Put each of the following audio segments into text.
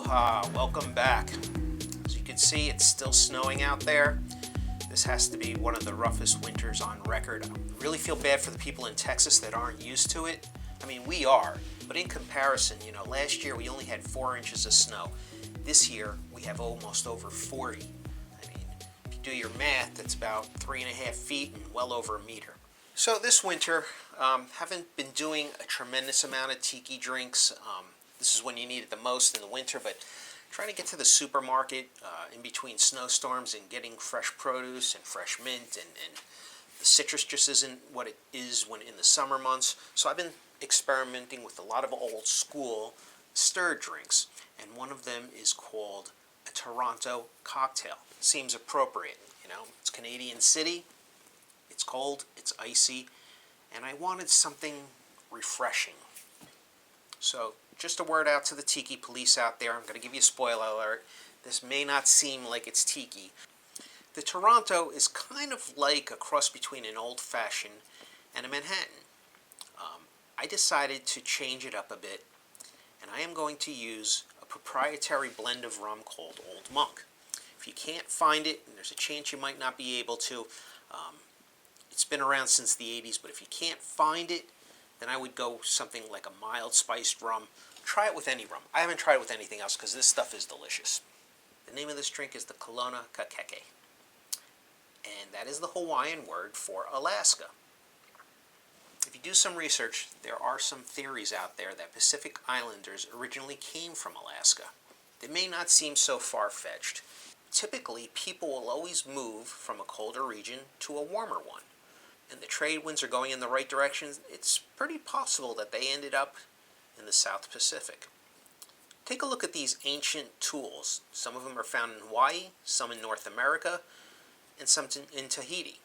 Aloha, welcome back. As you can see, it's still snowing out there. This has to be one of the roughest winters on record. I really feel bad for the people in Texas that aren't used to it. I mean, we are, but in comparison, last year we only had 4 inches of snow. This year we have almost over 40. I mean, if you do your math, that's about 3.5 feet and well over a meter. So this winter, haven't been doing a tremendous amount of tiki drinks. This is when you need it the most in the winter, but trying to get to the supermarket in between snowstorms and getting fresh produce and fresh mint, and the citrus just isn't what it is when in the summer months. So I've been experimenting with a lot of old school stirred drinks, and one of them is called a Toronto cocktail. Seems appropriate, it's Canadian City, it's cold, it's icy, and I wanted something refreshing. So just a word out to the tiki police out there. I'm going to give you a spoiler alert. This may not seem like it's tiki. The Toronto is kind of like a cross between an old-fashioned and a Manhattan. I decided to change it up a bit, and I am going to use a proprietary blend of rum called Old Monk. If you can't find it, and there's a chance you might not be able to, it's been around since the 80s, but if you can't find it, then I would go something like a mild spiced rum. Try it with any rum. I haven't tried it with anything else because this stuff is delicious. The name of this drink is the Kalonakikeke, and that is the Hawaiian word for Alaska. If you do some research, there are some theories out there that Pacific Islanders originally came from Alaska. They may not seem so far-fetched. Typically, people will always move from a colder region to a warmer one. And the trade winds are going in the right direction. It's pretty possible that they ended up in the South Pacific. Take a look at these ancient tools. Some of them are found in Hawaii, some in North America, and some in Tahiti.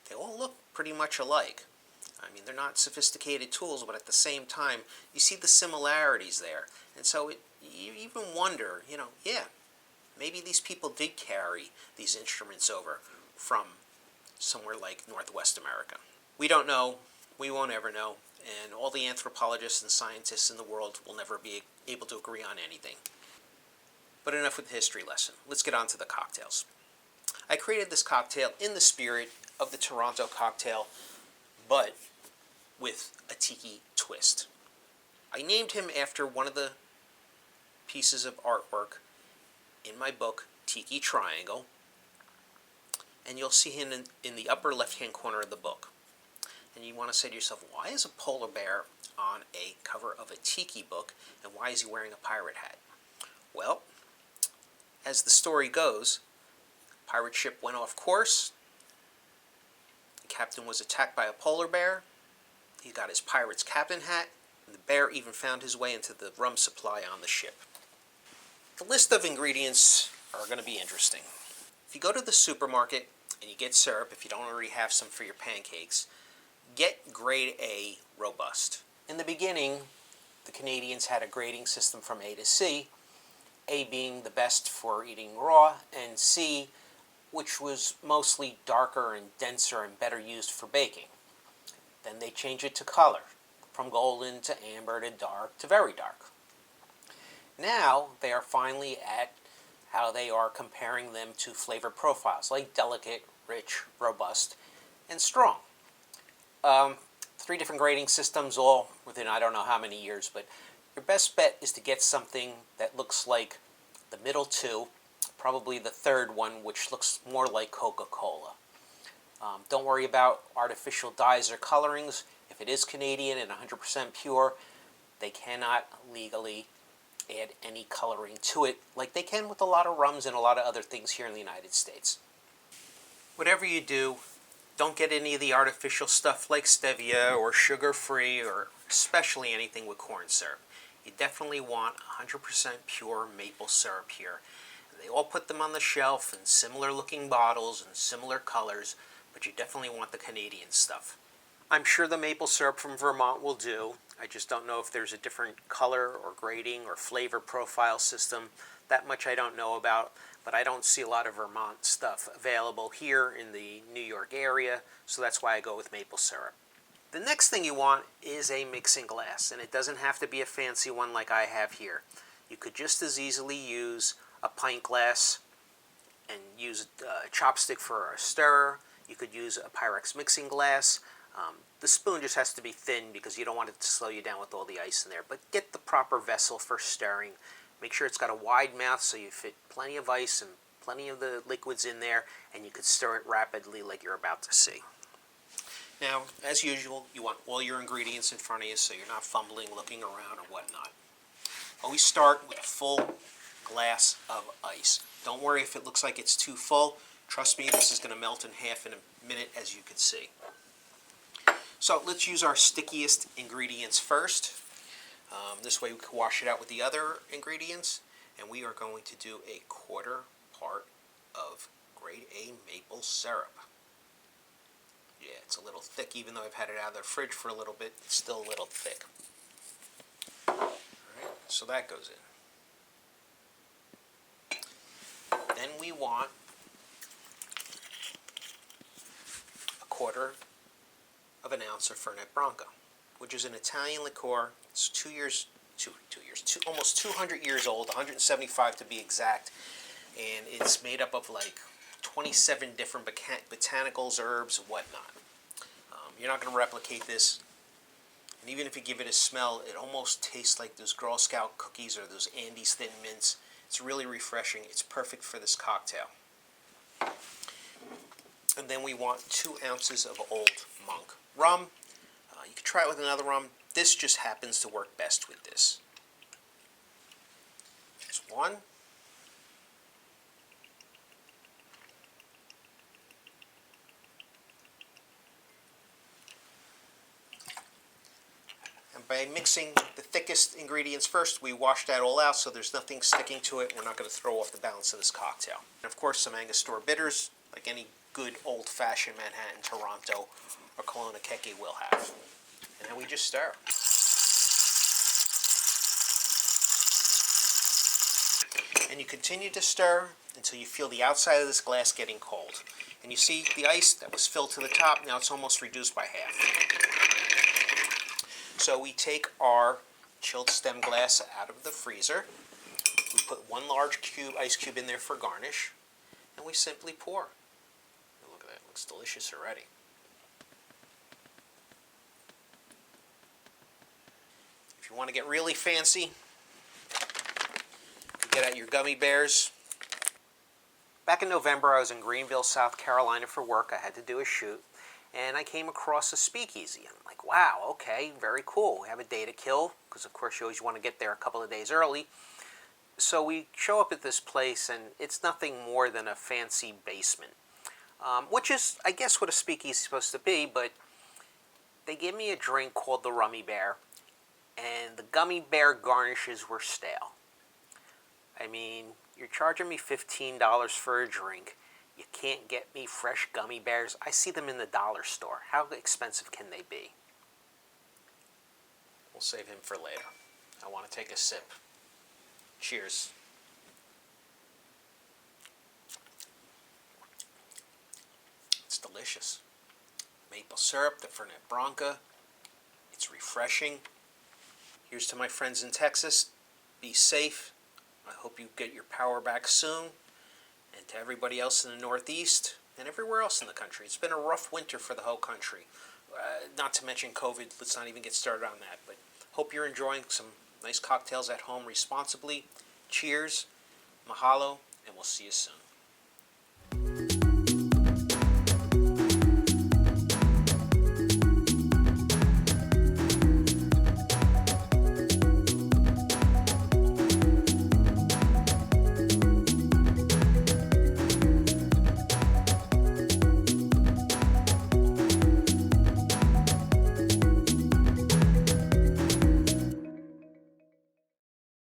They all look pretty much alike. I mean, they're not sophisticated tools, but at the same time, you see the similarities there. And so you even wonder, maybe these people did carry these instruments over from somewhere like Northwest America. We don't know, we won't ever know, and all the anthropologists and scientists in the world will never be able to agree on anything. But enough with the history lesson. Let's get on to the cocktails. I created this cocktail in the spirit of the Toronto cocktail, but with a tiki twist. I named him after one of the pieces of artwork in my book, Tiki Triangle, and you'll see him in the upper left-hand corner of the book. And you want to say to yourself, why is a polar bear on a cover of a tiki book, and why is he wearing a pirate hat? Well, as the story goes, the pirate ship went off course, the captain was attacked by a polar bear, he got his pirate's captain hat, and the bear even found his way into the rum supply on the ship. The list of ingredients are going to be interesting. If you go to the supermarket and you get syrup, if you don't already have some for your pancakes, get grade A robust. In the beginning, the Canadians had a grading system from A to C, A being the best for eating raw, and C, which was mostly darker and denser and better used for baking. Then they changed it to color, from golden to amber to dark to very dark. Now they are finally at how they are comparing them to flavor profiles, like delicate, rich, robust, and strong. 3 different grading systems, all within I don't know how many years, but your best bet is to get something that looks like the middle 2, probably the third one, which looks more like Coca-Cola. Don't worry about artificial dyes or colorings. If it is Canadian and 100% pure, they cannot legally add any coloring to it like they can with a lot of rums and a lot of other things here in the United States. Whatever you do, don't get any of the artificial stuff like stevia or sugar-free, or especially anything with corn syrup. You definitely want 100% pure maple syrup here. They all put them on the shelf in similar looking bottles and similar colors, but you definitely want the Canadian stuff. I'm sure the maple syrup from Vermont will do. I just don't know if there's a different color or grading or flavor profile system. That much I don't know about, but I don't see a lot of Vermont stuff available here in the New York area, so that's why I go with maple syrup. The next thing you want is a mixing glass, and it doesn't have to be a fancy one like I have here. You could just as easily use a pint glass and use a chopstick for a stirrer. You could use a Pyrex mixing glass. The spoon just has to be thin because you don't want it to slow you down with all the ice in there. But get the proper vessel for stirring. Make sure it's got a wide mouth so you fit plenty of ice and plenty of the liquids in there, and you could stir it rapidly like you're about to see. Now, as usual, you want all your ingredients in front of you so you're not fumbling, looking around, or whatnot. Always start with a full glass of ice. Don't worry if it looks like it's too full. Trust me, this is going to melt in half in a minute, as you can see. So let's use our stickiest ingredients first. This way we can wash it out with the other ingredients. And we are going to do a quarter part of grade A maple syrup. Yeah, it's a little thick, even though I've had it out of the fridge for a little bit, it's still a little thick. Alright, so that goes in. Then we want a quarter of an ounce of Fernet Branca, which is an Italian liqueur. It's almost 200 years old, 175 to be exact, and it's made up of like 27 different botanicals, herbs, and whatnot. You're not going to replicate this, and even if you give it a smell, it almost tastes like those Girl Scout cookies or those Andes Thin Mints. It's really refreshing. It's perfect for this cocktail. And then we want 2 ounces of Old Monk rum. You can try it with another rum. This just happens to work best with this. Just one. And by mixing the thickest ingredients first, we wash that all out so there's nothing sticking to it. We're not going to throw off the balance of this cocktail. And of course, some Angostura bitters, like any good old-fashioned Manhattan, Toronto, or Kalonakikeke will have. And then we just stir. And you continue to stir until you feel the outside of this glass getting cold. And you see the ice that was filled to the top, now it's almost reduced by half. So we take our chilled stem glass out of the freezer. We put 1 large ice cube in there for garnish. And we simply pour. And look at that, it looks delicious already. If you want to get really fancy, you get out your gummy bears. Back in November, I was in Greenville, South Carolina for work. I had to do a shoot, and I came across a speakeasy. I'm like, wow, okay, very cool. We have a day to kill, because of course you always want to get there a couple of days early. So we show up at this place, and it's nothing more than a fancy basement, which is, I guess, what a speakeasy is supposed to be, but they gave me a drink called the Rummy Bear, and the gummy bear garnishes were stale. I mean, you're charging me $15 for a drink. You can't get me fresh gummy bears. I see them in the dollar store. How expensive can they be? We'll save him for later. I want to take a sip. Cheers. It's delicious. Maple syrup, the Fernet Branca. It's refreshing. Here's to my friends in Texas. Be safe. I hope you get your power back soon. And to everybody else in the Northeast and everywhere else in the country. It's been a rough winter for the whole country. Not to mention COVID. Let's not even get started on that. But hope you're enjoying some nice cocktails at home responsibly. Cheers. Mahalo. And we'll see you soon.